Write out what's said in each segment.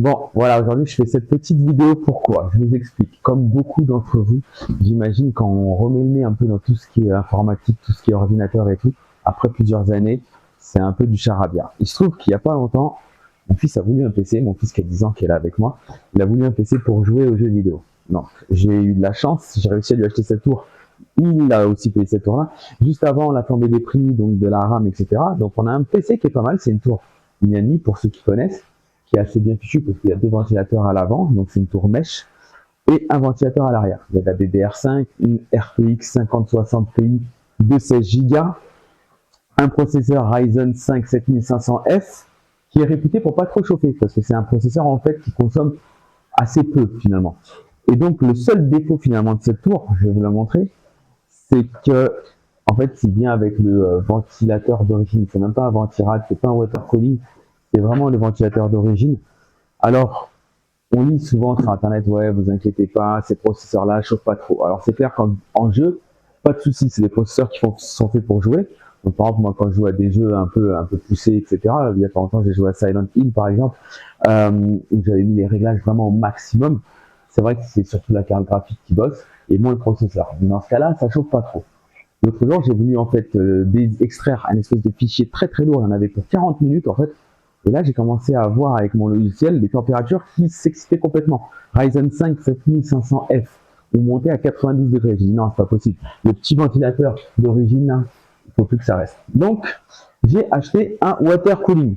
Bon, voilà, aujourd'hui je fais cette petite vidéo. Pourquoi? Je vous explique. Comme beaucoup d'entre vous, j'imagine quand on remet le nez un peu dans tout ce qui est informatique, tout ce qui est ordinateur et tout, après plusieurs années, c'est un peu du charabia. Il se trouve qu'il n'y a pas longtemps, mon fils a voulu un PC, mon fils qui a 10 ans qui est là avec moi, il a voulu un PC pour jouer aux jeux vidéo. Donc j'ai eu de la chance, j'ai réussi à lui acheter cette tour. Il a aussi payé cette tour-là. Juste avant, on a flambé des prix, donc de la RAM, etc. Donc on a un PC qui est pas mal, c'est une tour Miami pour ceux qui connaissent, qui est assez bien fichu parce qu'il y a deux ventilateurs à l'avant, donc c'est une tour mèche, et un ventilateur à l'arrière. Il y a de la DDR5, une RTX 5060 Ti de 16 Go, un processeur Ryzen 5 7500F qui est réputé pour pas trop chauffer parce que c'est un processeur en fait qui consomme assez peu finalement. Et donc le seul défaut finalement de cette tour, je vais vous la montrer, c'est que en fait il vient avec le ventilateur d'origine. C'est même pas un ventirad, c'est pas un water cooling, c'est vraiment le ventilateur d'origine. Alors on lit souvent sur internet, ouais, vous inquiétez pas, ces processeurs-là chauffent pas trop. Alors c'est clair qu'en jeu, pas de souci, c'est des processeurs qui sont faits pour jouer. Donc par exemple, moi quand je joue à des jeux un peu poussés, etc., il y a pas longtemps j'ai joué à Silent Hill par exemple, où j'avais mis les réglages vraiment au maximum. C'est vrai que c'est surtout la carte graphique qui bosse, et moins le processeur. Mais dans ce cas-là, ça chauffe pas trop. L'autre jour, j'ai voulu en fait extraire un espèce de fichier très très lourd, il y en avait pour 40 minutes en fait, et là, j'ai commencé à voir avec mon logiciel les températures qui s'excitaient complètement. Ryzen 5 7500F ont monté à 90 degrés. J'ai dit non, c'est pas possible. Le petit ventilateur d'origine, il faut plus que ça reste. Donc, j'ai acheté un water cooling.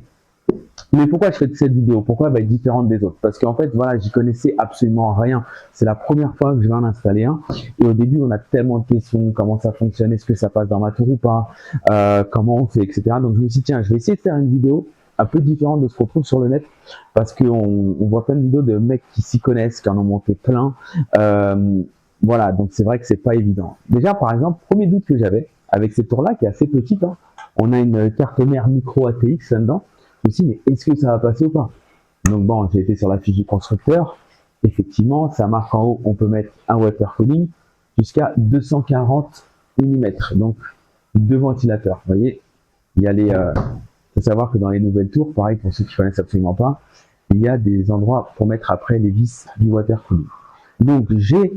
Mais pourquoi je fais cette vidéo? Pourquoi elle va être différente des autres? Parce qu'en fait, voilà, j'y connaissais absolument rien. C'est la première fois que je vais en installer un. Et au début, on a tellement de questions. Comment ça fonctionne? Est-ce que ça passe dans ma tour ou pas? Comment on fait, etc. Donc, je me suis dit, tiens, je vais essayer de faire une vidéo un peu différente de ce qu'on trouve sur le net. Parce qu'on voit plein de vidéos de mecs qui s'y connaissent, qui en ont monté plein. Voilà, donc c'est vrai que c'est pas évident. Déjà, par exemple, premier doute que j'avais avec cette tour-là, qui est assez petite, hein, on a une carte mère micro ATX là-dedans. Je me suis dit, mais est-ce que ça va passer ou pas? Donc bon, j'ai été sur la fiche du constructeur. Effectivement, ça marque en haut, on peut mettre un water cooling jusqu'à 240 mm. Donc, deux ventilateurs. Vous voyez, il y a les. Faut savoir que dans les nouvelles tours, pareil pour ceux qui ne connaissent absolument pas, il y a des endroits pour mettre après les vis du water cooling. Donc, j'ai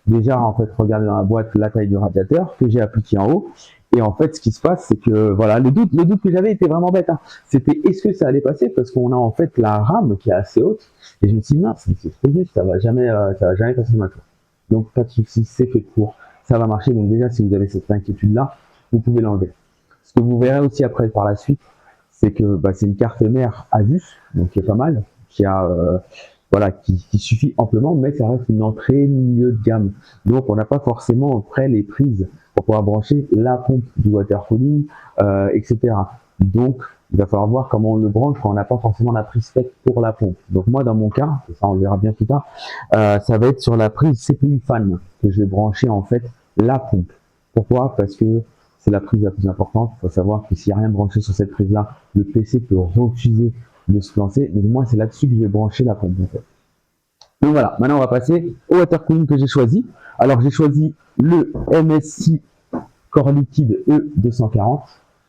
déjà en fait regardé dans la boîte la taille du radiateur que j'ai appliqué en haut. Et en fait, ce qui se passe, c'est que voilà, le doute que j'avais était vraiment bête. Hein. C'était est-ce que ça allait passer parce qu'on a en fait la rame qui est assez haute. Et je me suis dit non, c'est trop vite, ça va jamais passer ma tour. Donc pas de souci, c'est fait pour, ça va marcher. Donc déjà, si vous avez cette inquiétude là, vous pouvez l'enlever. Ce que vous verrez aussi après par la suite, c'est que bah, c'est une carte mère Asus, donc qui est pas mal, qui a voilà, qui suffit amplement, mais ça reste une entrée milieu de gamme. Donc on n'a pas forcément près les prises pour pouvoir brancher la pompe du water cooling, etc. Donc il va falloir voir comment on le branche quand on n'a pas forcément la prise faite pour la pompe. Donc moi dans mon cas, et ça on le verra bien plus tard, ça va être sur la prise CPU fan que je vais brancher en fait la pompe. Pourquoi? Parce que c'est la prise la plus importante. Il faut savoir que s'il n'y a rien branché sur cette prise-là, le PC peut refuser de se lancer. Mais moi, c'est là-dessus que je vais brancher la pompe. En fait. Donc voilà, maintenant on va passer au water cooling que j'ai choisi. Alors j'ai choisi le MSI Core Liquide E240.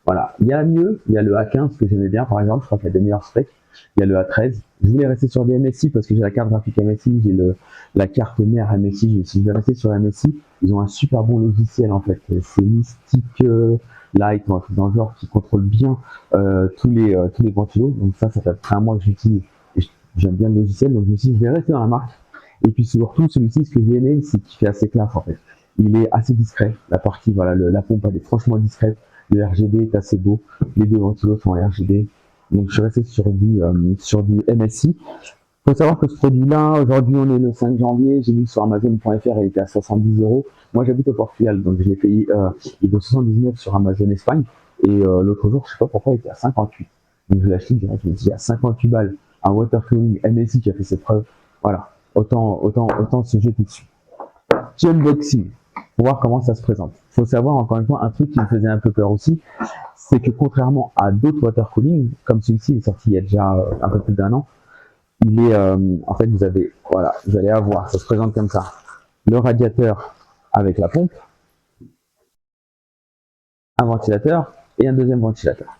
Voilà, il y a mieux, il y a le A15 que j'aimais bien par exemple, je crois qu'il y a des meilleurs specs. Il y a le A13. Je voulais rester sur des MSI parce que j'ai la carte graphique MSI, j'ai la carte mère MSI. Si je vais rester sur MSI, ils ont un super bon logiciel en fait. C'est Mystic Light ou un truc dans le genre qui contrôle bien tous les ventilos. Donc ça fait un mois que j'utilise et j'aime bien le logiciel. Donc je me suis dit, je vais rester dans la marque. Et puis surtout, celui-ci, ce que j'ai aimé, c'est qu'il fait assez classe en fait. Il est assez discret. La partie, voilà, la pompe, elle est franchement discrète. Le RGB est assez beau. Les deux ventilos sont en RGB. Donc je suis resté sur du MSI. Il faut savoir que ce produit-là, aujourd'hui on est le 5 janvier, j'ai vu sur Amazon.fr, il était à 70 euros. Moi j'habite au Portugal, donc je l'ai payé, il vaut 79 sur Amazon Espagne. Et l'autre jour, je sais pas pourquoi, il était à 58. Donc je l'ai acheté direct, je me dis à 58 balles, un water cooling MSI qui a fait ses preuves. Voilà, autant se jeter dessus. Petit unboxing, pour voir comment ça se présente. Il faut savoir encore une fois un truc qui me faisait un peu peur aussi, c'est que contrairement à d'autres water cooling, comme celui-ci est sorti il y a déjà un peu plus d'un an, il est en fait vous allez avoir, ça se présente comme ça, le radiateur avec la pompe, un ventilateur et un deuxième ventilateur.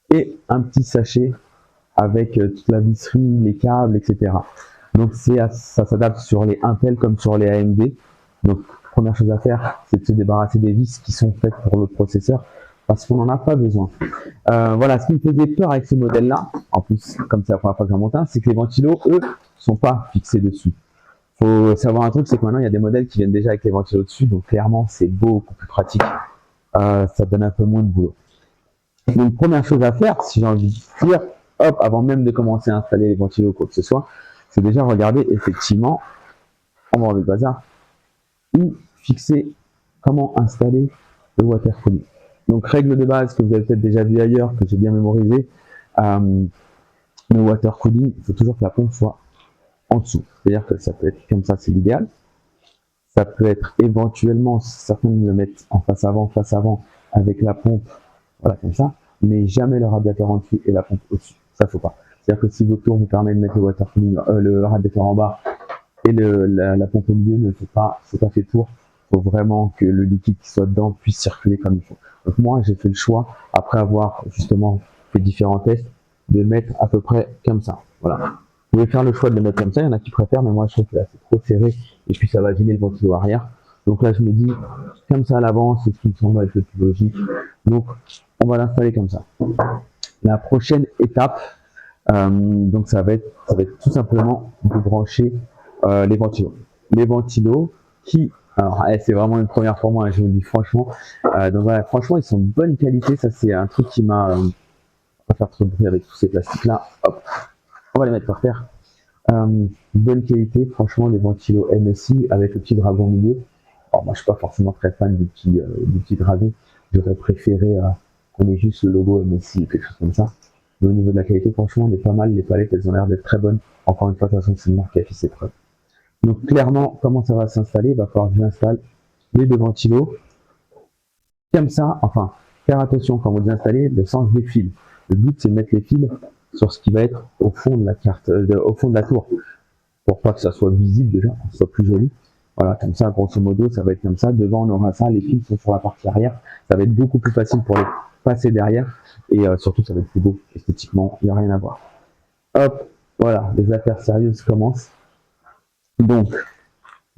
Et un petit sachet avec toute la visserie, les câbles, etc. Donc ça s'adapte sur les Intel comme sur les AMD. Donc première chose à faire, c'est de se débarrasser des vis qui sont faites pour le processeur parce qu'on n'en a pas besoin. Voilà, ce qui me faisait peur avec ce modèle-là, en plus, comme c'est la première fois que j'en monte un, c'est que les ventilos, eux, sont pas fixés dessus. Faut savoir un truc, c'est que maintenant, il y a des modèles qui viennent déjà avec les ventilos dessus, donc clairement, c'est beaucoup plus pratique. Ça donne un peu moins de boulot. Donc, première chose à faire, si j'ai envie de dire, hop, avant même de commencer à installer les ventilos ou quoi que ce soit, c'est déjà regarder effectivement, on va enlever le bazar, où fixer, comment installer le water cooling. Donc, règle de base que vous avez peut-être déjà vu ailleurs, que j'ai bien mémorisé, le water cooling, il faut toujours que la pompe soit en dessous. C'est-à-dire que ça peut être comme ça, c'est l'idéal. Ça peut être éventuellement, certains le mettent en face avant, avec la pompe, voilà, comme ça, mais jamais le radiateur en dessous et la pompe au-dessus. Ça, faut pas. C'est-à-dire que si votre tour vous permet de mettre le water cooling, le radiateur en bas et la pompe au milieu, c'est pas fait pour. Il faut vraiment que le liquide qui soit dedans puisse circuler comme il faut. Donc moi, j'ai fait le choix, après avoir justement fait différents tests, de mettre à peu près comme ça. Voilà. Vous pouvez faire le choix de le mettre comme ça, il y en a qui préfèrent, mais moi je trouve que là c'est trop serré et puis ça va gêner le ventilo arrière. Donc là je me dis, comme ça à l'avant, c'est ce qui me semble être le plus logique. Donc on va l'installer comme ça. La prochaine étape, donc ça va être tout simplement de brancher les ventilos. Les ventilos qui, alors c'est vraiment une première pour moi, je vous le dis franchement. Donc voilà, franchement ils sont de bonne qualité, ça c'est un truc qui m'a... on va faire trop de bruit avec tous ces plastiques là, hop, on va les mettre par terre. Bonne qualité, franchement les ventilos MSI avec le petit dragon au milieu. Alors moi je suis pas forcément très fan du petit dragon, j'aurais préféré qu'on ait juste le logo MSI ou quelque chose comme ça. Mais au niveau de la qualité, franchement on est pas mal, les palettes elles ont l'air d'être très bonnes. Encore une fois, de toute façon c'est une marque qui a fait ses preuves. Donc clairement, comment ça va s'installer? Il va falloir que j'installe les deux ventilos. Comme ça, enfin, faire attention quand vous les installez, le sens des fils. Le but c'est de mettre les fils sur ce qui va être au fond de la carte, au fond de la tour, pour pas que ça soit visible déjà, que ça soit plus joli. Voilà, comme ça, grosso modo, ça va être comme ça. Devant, on aura ça, les fils sont sur la partie arrière. Ça va être beaucoup plus facile pour les passer derrière, et surtout, ça va être plus beau esthétiquement. Il n'y a rien à voir. Hop, voilà, les affaires sérieuses commencent. Donc,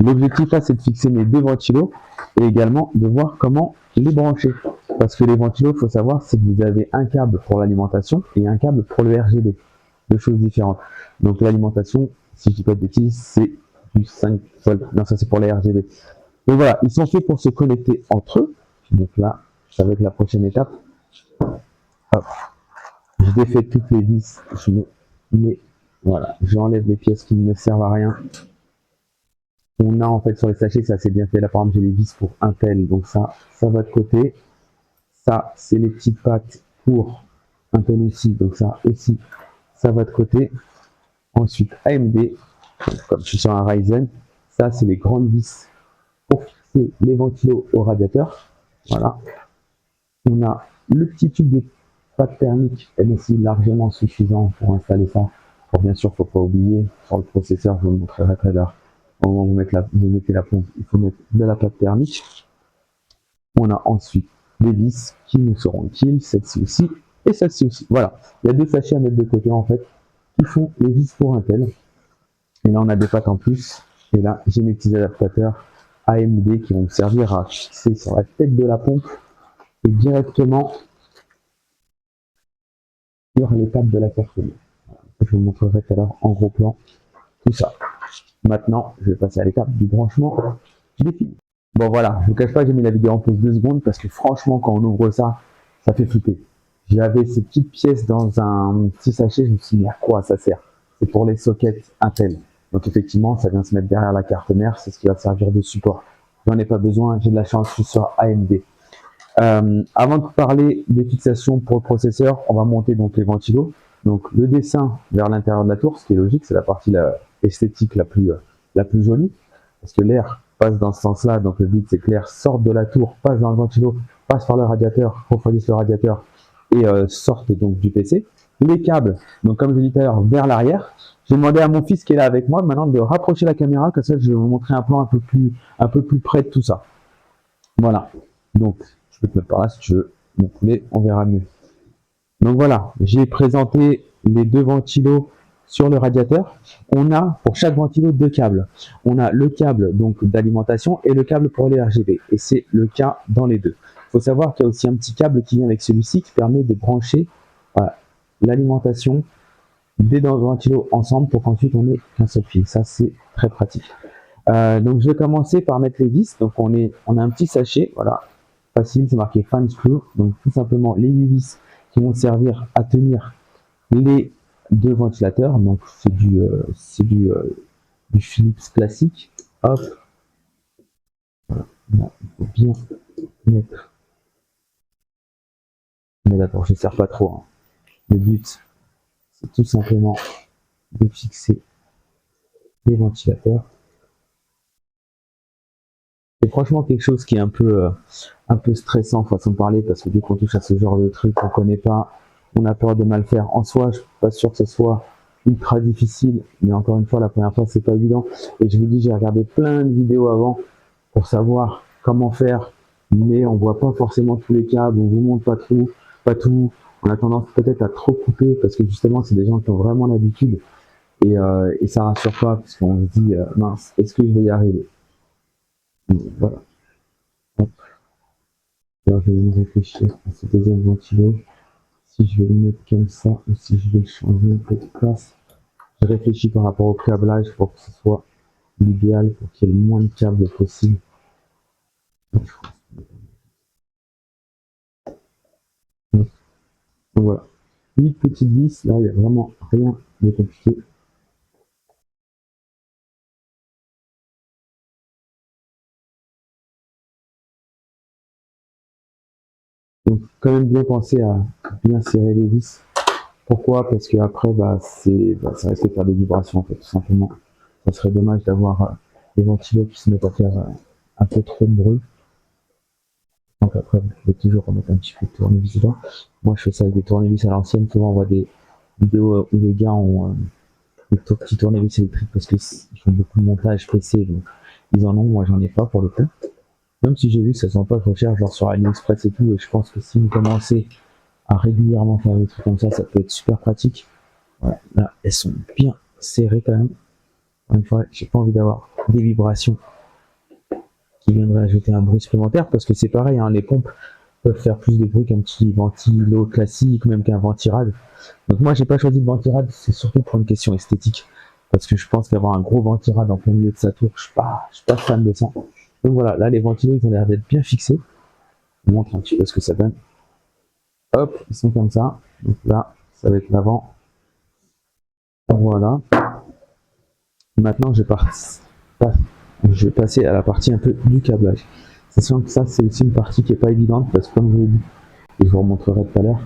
l'objectif là, c'est de fixer mes deux ventilos et également de voir comment les brancher. Parce que les ventilos, il faut savoir, c'est que vous avez un câble pour l'alimentation et un câble pour le RGB. Deux choses différentes. Donc l'alimentation, si je dis pas de bêtises, c'est du 5 volts. Non, ça c'est pour les RGB. Donc voilà, ils sont faits pour se connecter entre eux. Donc là, ça va être la prochaine étape. Hop. Je défais toutes les vis. Voilà, j'enlève les pièces qui ne me servent à rien. On a en fait sur les sachets, ça c'est bien fait. Là par exemple, j'ai les vis pour Intel. Donc ça va de côté. Ça, c'est les petites pattes pour Intel aussi. Donc ça aussi, ça va de côté. Ensuite, AMD, comme je suis sur un Ryzen, ça c'est les grandes vis pour fixer les ventilos au radiateur. Voilà. On a le petit tube de pâte thermique, MSI largement suffisant pour installer ça. Bon, bien sûr, il ne faut pas oublier, sur le processeur, je vous le montrerai tout à l'heure, au moment où vous mettez la pompe, il faut mettre de la pâte thermique. On a ensuite des vis qui nous seront utiles, celle-ci aussi et celle-ci aussi. Voilà, il y a deux sachets à mettre de côté en fait, qui font les vis pour Intel. Et là, on a des pattes en plus. Et là, j'ai mes petits adaptateurs AMD qui vont me servir à fixer sur la tête de la pompe et directement sur les pattes de la cartouche. Je vous montrerai tout à l'heure en gros plan tout ça. Maintenant, je vais passer à l'étape du branchement des fils. Bon voilà, je vous cache pas, j'ai mis la vidéo en pause 2 secondes parce que franchement, quand on ouvre ça, ça fait flipper. J'avais ces petites pièces dans un petit sachet, je me suis dit, mais à quoi ça sert? C'est pour les sockets Intel. Donc effectivement, ça vient se mettre derrière la carte mère, c'est ce qui va servir de support. J'en ai pas besoin, j'ai de la chance, je suis sur AMD. Avant de parler des fixations pour le processeur, on va monter donc les ventilos. Donc le dessin vers l'intérieur de la tour, ce qui est logique, c'est la partie esthétique la plus jolie, parce que l'air passe dans ce sens-là, donc le but c'est que l'air sorte de la tour, passe dans le ventilo, passe par le radiateur, refroidisse le radiateur et sorte donc du PC. Les câbles, donc comme je l'ai dit tout à l'heure, vers l'arrière. J'ai demandé à mon fils qui est là avec moi maintenant de rapprocher la caméra, comme ça je vais vous montrer un plan un peu plus près de tout ça. Voilà, donc je peux te mettre par là si tu veux, mon poulet, on verra mieux. Donc voilà, j'ai présenté les deux ventilos sur le radiateur, on a pour chaque ventilo deux câbles. On a le câble donc d'alimentation et le câble pour les RGB. Et c'est le cas dans les deux. Il faut savoir qu'il y a aussi un petit câble qui vient avec celui-ci qui permet de brancher voilà, l'alimentation des deux ventilos ensemble pour qu'ensuite on ait qu'un seul fil. Ça c'est très pratique. Donc je vais commencer par mettre les vis. Donc on a un petit sachet, voilà, facile, c'est marqué fan screw. Donc tout simplement les 8 vis qui vont servir à tenir les deux ventilateurs. Donc c'est du Philips classique. Hop, voilà. Là, il faut bien mettre. Mais d'accord, je ne sers pas trop. Hein. Le but, c'est tout simplement de fixer les ventilateurs. C'est franchement quelque chose qui est un peu stressant façon de parler parce que dès qu'on touche à ce genre de truc, on connaît pas, on a peur de mal faire. En soi, je suis pas sûr que ce soit ultra difficile, mais encore une fois, la première fois, c'est pas évident. Et je vous dis, j'ai regardé plein de vidéos avant pour savoir comment faire, mais on voit pas forcément tous les câbles, on vous montre pas tout. On a tendance peut-être à trop couper parce que justement, c'est des gens qui ont vraiment l'habitude et ça rassure pas parce qu'on se dit mince, est-ce que je vais y arriver? Voilà. Hop. Alors, je vais me réfléchir à ce deuxième ventilo. Si je vais le mettre comme ça ou si je vais le changer un peu de place. Je réfléchis par rapport au câblage pour que ce soit l'idéal, pour qu'il y ait le moins de câbles possible. Donc voilà. 8 petites vis, là il n'y a vraiment rien de compliqué. Donc quand même bien penser à bien serrer les vis. Pourquoi? Parce que après ça risque de faire des vibrations en fait, tout simplement. Ça serait dommage d'avoir des ventilos qui se mettent à faire un peu trop de bruit. Donc après vous pouvez toujours remettre un petit peu de tournevis dedans. Moi je fais ça avec des tournevis à l'ancienne. Souvent on voit des vidéos où les gars ont des petits tournevis électriques parce qu'ils font beaucoup de montage PC, donc ils en ont, moi j'en ai pas pour le coup. Même si j'ai vu que ça se vend pas trop cher, genre sur AliExpress et tout, et je pense que si vous commencez à régulièrement faire des trucs comme ça peut être super pratique. Voilà, là, elles sont bien serrées quand même. Encore une fois, j'ai pas envie d'avoir des vibrations qui viendraient ajouter un bruit supplémentaire, parce que c'est pareil, hein, les pompes peuvent faire plus de bruit qu'un petit ventilo classique, même qu'un ventirad. Donc moi, j'ai pas choisi de ventirad, c'est surtout pour une question esthétique, parce que je pense qu'avoir un gros ventirad en plein milieu de sa tour, je suis pas fan de ça. Donc voilà, là, les ventilos, ils ont l'air d'être bien fixés. Je vous montre un petit peu ce que ça donne. Hop, ils sont comme ça. Donc là, ça va être l'avant. Voilà. Maintenant, je vais passer à la partie un peu du câblage. C'est sûr que ça, c'est aussi une partie qui est pas évidente, parce que comme je vous l'ai dit, et je vous remontrerai tout à l'heure,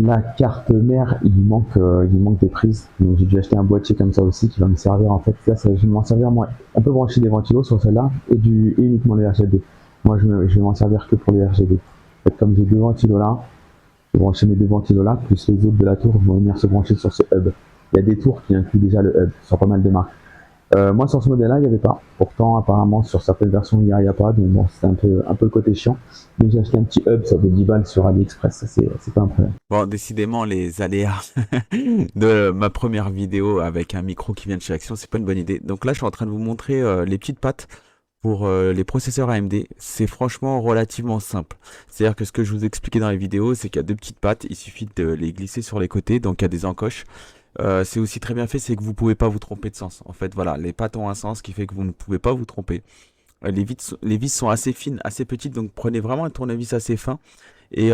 la carte mère, il manque des prises. Donc j'ai dû acheter un boîtier comme ça aussi qui va me servir en fait. Là, ça, je vais m'en servir moi. On peut brancher des ventilos sur celle-là et uniquement les RGB. Moi, je vais m'en servir que pour les RGB. En fait, comme j'ai deux ventilos là, je vais brancher mes deux ventilos là, plus les autres de la tour vont venir se brancher sur ce hub. Il y a des tours qui incluent déjà le hub sur pas mal de marques. Moi sur ce modèle-là, il n'y avait pas. Pourtant, apparemment, sur certaines versions, il n'y a pas. Donc bon, c'est un peu le côté chiant. Mais j'ai acheté un petit hub, ça vaut 10 balles sur AliExpress. Ça, c'est pas un problème. Bon, décidément, les aléas de ma première vidéo avec un micro qui vient de chez Action, c'est pas une bonne idée. Donc là, je suis en train de vous montrer les petites pattes pour les processeurs AMD. C'est franchement relativement simple. C'est-à-dire que ce que je vous expliquais dans les vidéos, c'est qu'il y a deux petites pattes, il suffit de les glisser sur les côtés, donc il y a des encoches. C'est aussi très bien fait, c'est que vous pouvez pas vous tromper de sens. En fait, voilà, les pattes ont un sens qui fait que vous ne pouvez pas vous tromper. Les vis sont assez fines, assez petites, donc prenez vraiment un tournevis assez fin et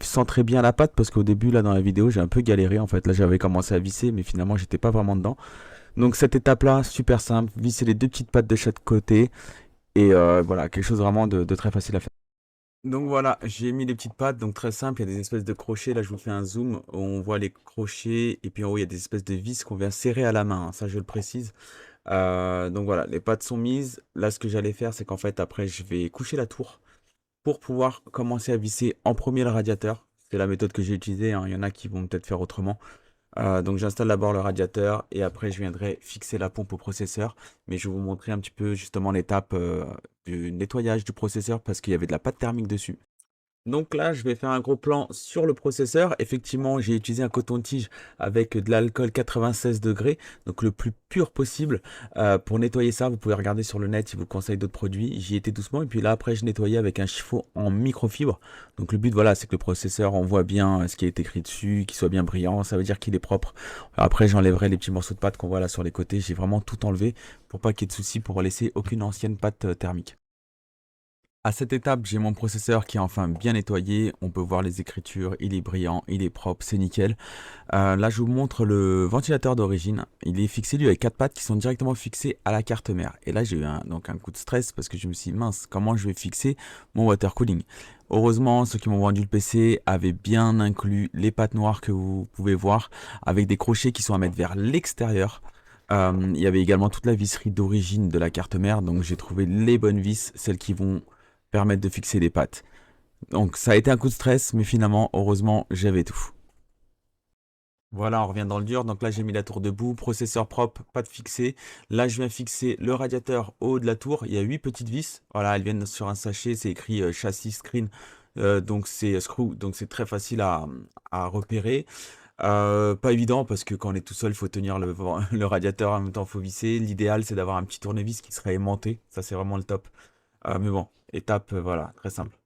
centrez bien la patte parce qu'au début là dans la vidéo j'ai un peu galéré en fait. Là j'avais commencé à visser mais finalement j'étais pas vraiment dedans. Donc cette étape là, super simple, visser les deux petites pattes de chaque côté et voilà, quelque chose vraiment de très facile à faire. Donc voilà, j'ai mis les petites pattes, donc très simple, il y a des espèces de crochets, là je vous fais un zoom, où on voit les crochets, et puis en haut il y a des espèces de vis qu'on vient serrer à la main, hein, ça je le précise. Donc voilà, les pattes sont mises, là ce que j'allais faire c'est qu'en fait après je vais coucher la tour pour pouvoir commencer à visser en premier le radiateur. C'est la méthode que j'ai utilisée, hein, il y en a qui vont peut-être faire autrement. Donc j'installe d'abord le radiateur et après je viendrai fixer la pompe au processeur. Mais je vais vous montrer un petit peu justement l'étape du nettoyage du processeur parce qu'il y avait de la pâte thermique dessus. Donc là, je vais faire un gros plan sur le processeur. Effectivement, j'ai utilisé un coton-tige avec de l'alcool 96 degrés, donc le plus pur possible. Pour nettoyer ça, vous pouvez regarder sur le net, si vous conseille d'autres produits. J'y étais doucement et puis là, après, je nettoyais avec un chiffon en microfibre. Donc le but, voilà, c'est que le processeur, on voit bien ce qui est écrit dessus, qu'il soit bien brillant, ça veut dire qu'il est propre. Après, j'enlèverai les petits morceaux de pâte qu'on voit là sur les côtés. J'ai vraiment tout enlevé pour pas qu'il y ait de soucis, pour laisser aucune ancienne pâte thermique. À cette étape, j'ai mon processeur qui est enfin bien nettoyé. On peut voir les écritures, il est brillant, il est propre, c'est nickel. Là, je vous montre le ventilateur d'origine. Il est fixé lui avec 4 pattes qui sont directement fixées à la carte mère. Et là, j'ai eu donc un coup de stress parce que je me suis dit, mince, comment je vais fixer mon water cooling? Heureusement, ceux qui m'ont vendu le PC avaient bien inclus les pattes noires que vous pouvez voir avec des crochets qui sont à mettre vers l'extérieur. Il y avait également toute la visserie d'origine de la carte mère, donc j'ai trouvé les bonnes vis, celles qui vont permettre de fixer les pattes. Donc ça a été un coup de stress, mais finalement, heureusement, j'avais tout. Voilà, on revient dans le dur. Donc là, j'ai mis la tour debout, processeur propre, pas de fixé. Là, je viens fixer le radiateur au haut de la tour. Il y a 8 petites vis. Voilà, elles viennent sur un sachet. C'est écrit châssis screen. Donc c'est screw. Donc c'est très facile à repérer. Pas évident parce que quand on est tout seul, il faut tenir le radiateur en même temps, il faut visser. L'idéal, c'est d'avoir un petit tournevis qui serait aimanté. Ça, c'est vraiment le top. Mais bon, étape, voilà, très simple.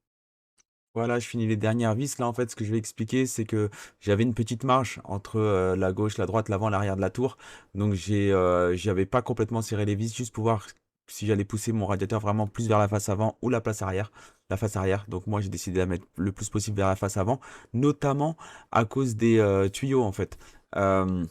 Voilà, je finis les dernières vis. Là, en fait, ce que je vais expliquer, c'est que j'avais une petite marge entre la gauche, la droite, l'avant, l'arrière de la tour. Donc, j'avais pas complètement serré les vis, juste pour voir si j'allais pousser mon radiateur vraiment plus vers la face avant ou la place arrière. La face arrière. Donc, moi, j'ai décidé de la mettre le plus possible vers la face avant, notamment à cause des tuyaux, en fait. Euh,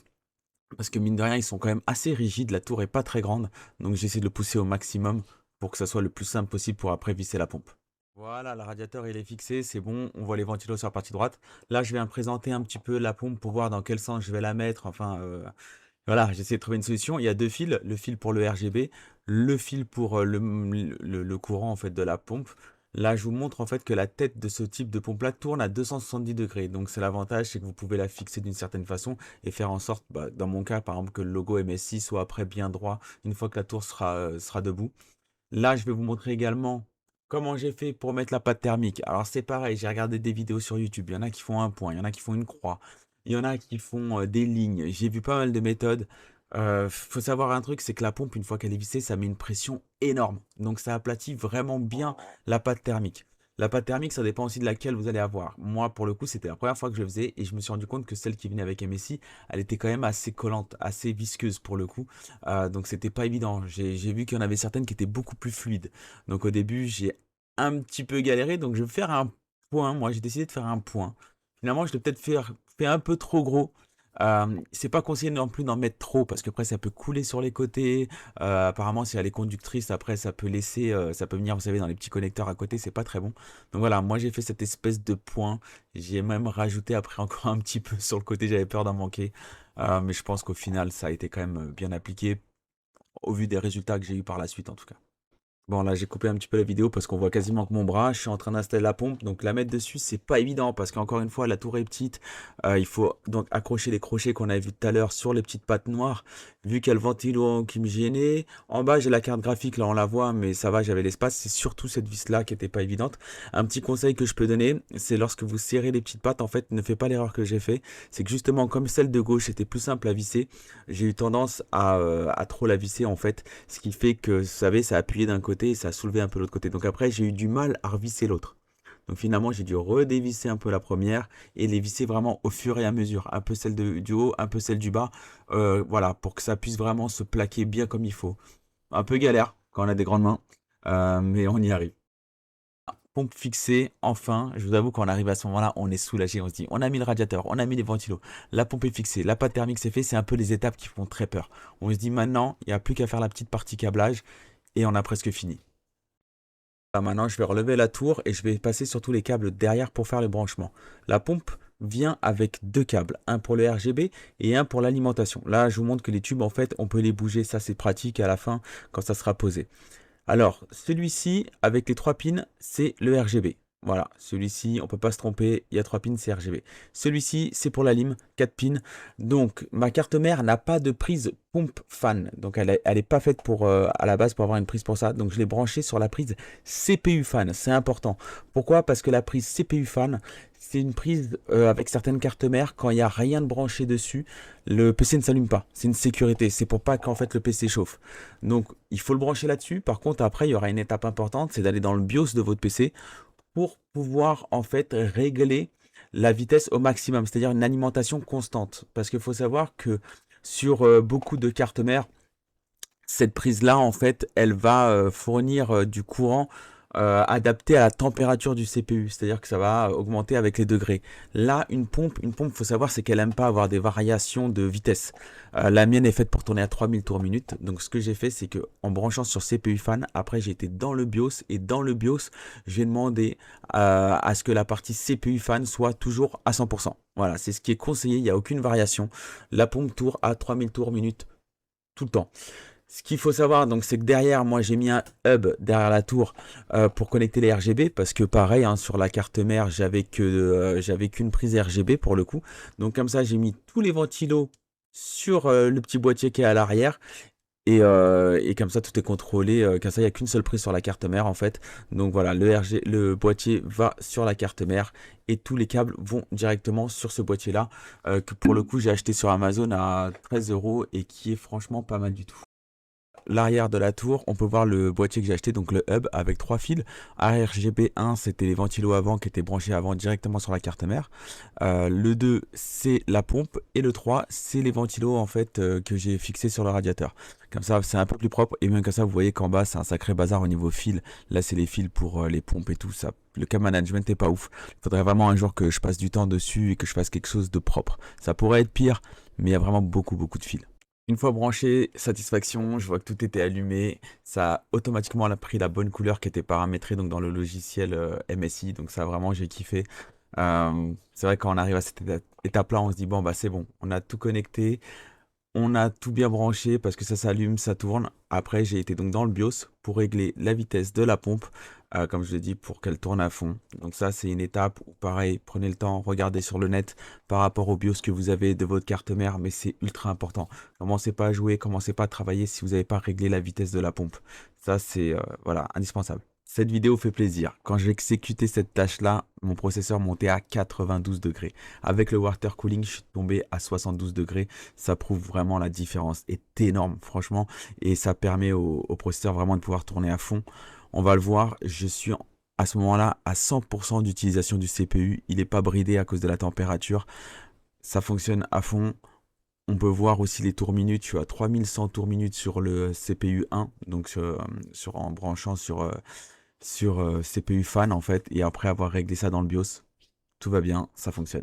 Parce que mine de rien, ils sont quand même assez rigides. La tour est pas très grande. Donc, j'essaie de le pousser au maximum pour que ça soit le plus simple possible pour après visser la pompe. Voilà, le radiateur il est fixé, c'est bon, on voit les ventilos sur la partie droite. Là, je viens présenter un petit peu la pompe pour voir dans quel sens je vais la mettre. Enfin, voilà, j'essaie de trouver une solution. Il y a deux fils, le fil pour le RGB, le fil pour le courant en fait de la pompe. Là, je vous montre en fait que la tête de ce type de pompe-là tourne à 270 degrés. Donc, c'est l'avantage, c'est que vous pouvez la fixer d'une certaine façon et faire en sorte, bah, dans mon cas, par exemple, que le logo MSI soit après bien droit une fois que la tour sera debout. Là, je vais vous montrer également comment j'ai fait pour mettre la pâte thermique. Alors, c'est pareil, j'ai regardé des vidéos sur YouTube. Il y en a qui font un point, il y en a qui font une croix, il y en a qui font des lignes. J'ai vu pas mal de méthodes. Faut savoir un truc, c'est que la pompe, une fois qu'elle est vissée, ça met une pression énorme. Donc, ça aplatit vraiment bien la pâte thermique. La pâte thermique, ça dépend aussi de laquelle vous allez avoir. Moi, pour le coup, c'était la première fois que je le faisais et je me suis rendu compte que celle qui venait avec MSI, elle était quand même assez collante, assez visqueuse pour le coup. Donc c'était pas évident. J'ai vu qu'il y en avait certaines qui étaient beaucoup plus fluides. Donc au début, j'ai un petit peu galéré. Donc je vais faire un point. Moi, j'ai décidé de faire un point. Finalement, je l'ai peut-être fait un peu trop gros. C'est pas conseillé non plus d'en mettre trop parce que après ça peut couler sur les côtés. Apparemment, si elle est conductrice, après ça peut laisser, ça peut venir, vous savez, dans les petits connecteurs à côté, c'est pas très bon. Donc voilà, moi j'ai fait cette espèce de point. J'ai même rajouté après encore un petit peu sur le côté, j'avais peur d'en manquer. Mais je pense qu'au final, ça a été quand même bien appliqué au vu des résultats que j'ai eu par la suite en tout cas. Bon, là, j'ai coupé un petit peu la vidéo parce qu'on voit quasiment que mon bras. Je suis en train d'installer la pompe. Donc, la mettre dessus, c'est pas évident parce qu'encore une fois, la tour est petite. Il faut donc accrocher les crochets qu'on avait vus tout à l'heure sur les petites pattes noires. Vu qu'il y a le ventilo qui me gênait. En bas, j'ai la carte graphique. Là, on la voit, mais ça va, j'avais l'espace. C'est surtout cette vis-là qui était pas évidente. Un petit conseil que je peux donner, c'est lorsque vous serrez les petites pattes, en fait, ne faites pas l'erreur que j'ai fait. C'est que justement, comme celle de gauche était plus simple à visser, j'ai eu tendance à trop la visser, en fait. Ce qui fait que, vous savez, ça a appuyé d'un côté et ça a soulevé un peu l'autre côté. Donc après, j'ai eu du mal à revisser l'autre. Donc finalement, j'ai dû redévisser un peu la première et les visser vraiment au fur et à mesure. Un peu celle du haut, un peu celle du bas. Voilà, pour que ça puisse vraiment se plaquer bien comme il faut. Un peu galère quand on a des grandes mains, mais on y arrive. Pompe fixée, enfin, je vous avoue qu'on arrive à ce moment-là, on est soulagé, on se dit, on a mis le radiateur, on a mis les ventilos, la pompe est fixée, la pâte thermique c'est fait, c'est un peu les étapes qui font très peur. On se dit maintenant, il n'y a plus qu'à faire la petite partie câblage et on a presque fini. Là, maintenant, je vais relever la tour et je vais passer sur tous les câbles derrière pour faire le branchement. La pompe vient avec deux câbles, un pour le RGB et un pour l'alimentation. Là, je vous montre que les tubes, en fait, on peut les bouger, ça c'est pratique à la fin quand ça sera posé. Alors, celui-ci, avec les trois pins, c'est le RGB. Voilà, celui-ci, on peut pas se tromper, il y a 3 pins, c'est RGB. Celui-ci, c'est pour la lime, 4 pins. Donc, ma carte mère n'a pas de prise pompe fan. Donc, elle est pas faite pour, à la base pour avoir une prise pour ça. Donc, je l'ai branchée sur la prise CPU fan. C'est important. Pourquoi? Parce que la prise CPU fan, c'est une prise avec certaines cartes mères, quand il n'y a rien de branché dessus, le PC ne s'allume pas. C'est une sécurité. C'est pour pas qu'en fait le PC chauffe. Donc, il faut le brancher là-dessus. Par contre, après, il y aura une étape importante, c'est d'aller dans le BIOS de votre PC pour pouvoir en fait régler la vitesse au maximum, c'est-à-dire une alimentation constante. Parce qu'il faut savoir que sur beaucoup de cartes mères, cette prise-là, en fait, elle va fournir du courant adapté à la température du CPU, c'est-à-dire que ça va augmenter avec les degrés. Là, une pompe, faut savoir, c'est qu'elle aime pas avoir des variations de vitesse. La mienne est faite pour tourner à 3000 tours minute. Donc, ce que j'ai fait, c'est que en branchant sur CPU fan, après, j'ai été dans le BIOS et dans le BIOS, j'ai demandé à ce que la partie CPU fan soit toujours à 100%. Voilà, c'est ce qui est conseillé. Il n'y a aucune variation. La pompe tourne à 3000 tours minute tout le temps. Ce qu'il faut savoir, donc, c'est que derrière, moi, j'ai mis un hub derrière la tour pour connecter les RGB, parce que pareil, hein, sur la carte mère, j'avais qu'une prise RGB pour le coup. Donc comme ça, j'ai mis tous les ventilos sur le petit boîtier qui est à l'arrière. Et comme ça, tout est contrôlé. Comme ça, il n'y a qu'une seule prise sur la carte mère en fait. Donc voilà, le boîtier va sur la carte mère et tous les câbles vont directement sur ce boîtier-là, que pour le coup, j'ai acheté sur Amazon à 13 € et qui est franchement pas mal du tout. L'arrière de la tour, on peut voir le boîtier que j'ai acheté, donc le hub avec 3 fils. RGB1, c'était les ventilos avant qui étaient branchés avant directement sur la carte mère. Le 2, c'est la pompe. Et le 3, c'est les ventilos en fait que j'ai fixés sur le radiateur. Comme ça, c'est un peu plus propre. Et même comme ça, vous voyez qu'en bas, c'est un sacré bazar au niveau fil. Là, c'est les fils pour les pompes et tout ça. Le câble management est pas ouf. Il faudrait vraiment un jour que je passe du temps dessus et que je fasse quelque chose de propre. Ça pourrait être pire, mais il y a vraiment beaucoup de fils. Une fois branché, satisfaction, je vois que tout était allumé. Ça a automatiquement pris la bonne couleur qui était paramétrée donc dans le logiciel MSI. Donc ça vraiment j'ai kiffé. C'est vrai quand on arrive à cette étape-là, on se dit bon bah c'est bon, on a tout connecté. On a tout bien branché parce que ça s'allume, ça tourne. Après, j'ai été donc dans le BIOS pour régler la vitesse de la pompe, comme je l'ai dit, pour qu'elle tourne à fond. Donc ça, c'est une étape où, pareil, prenez le temps, regardez sur le net par rapport au BIOS que vous avez de votre carte mère, mais c'est ultra important. Commencez pas à jouer, commencez pas à travailler si vous n'avez pas réglé la vitesse de la pompe. Ça, c'est voilà, indispensable. Cette vidéo fait plaisir. Quand j'ai exécuté cette tâche-là, mon processeur montait à 92 degrés. Avec le water cooling, je suis tombé à 72 degrés. Ça prouve vraiment la différence est énorme, franchement. Et ça permet au processeur vraiment de pouvoir tourner à fond. On va le voir, je suis à ce moment-là à 100% d'utilisation du CPU. Il n'est pas bridé à cause de la température. Ça fonctionne à fond. On peut voir aussi les tours minutes. Je suis à 3100 tours minutes sur le CPU 1. Donc en branchant sur CPU fan en fait, et après avoir réglé ça dans le BIOS, tout va bien, ça fonctionne.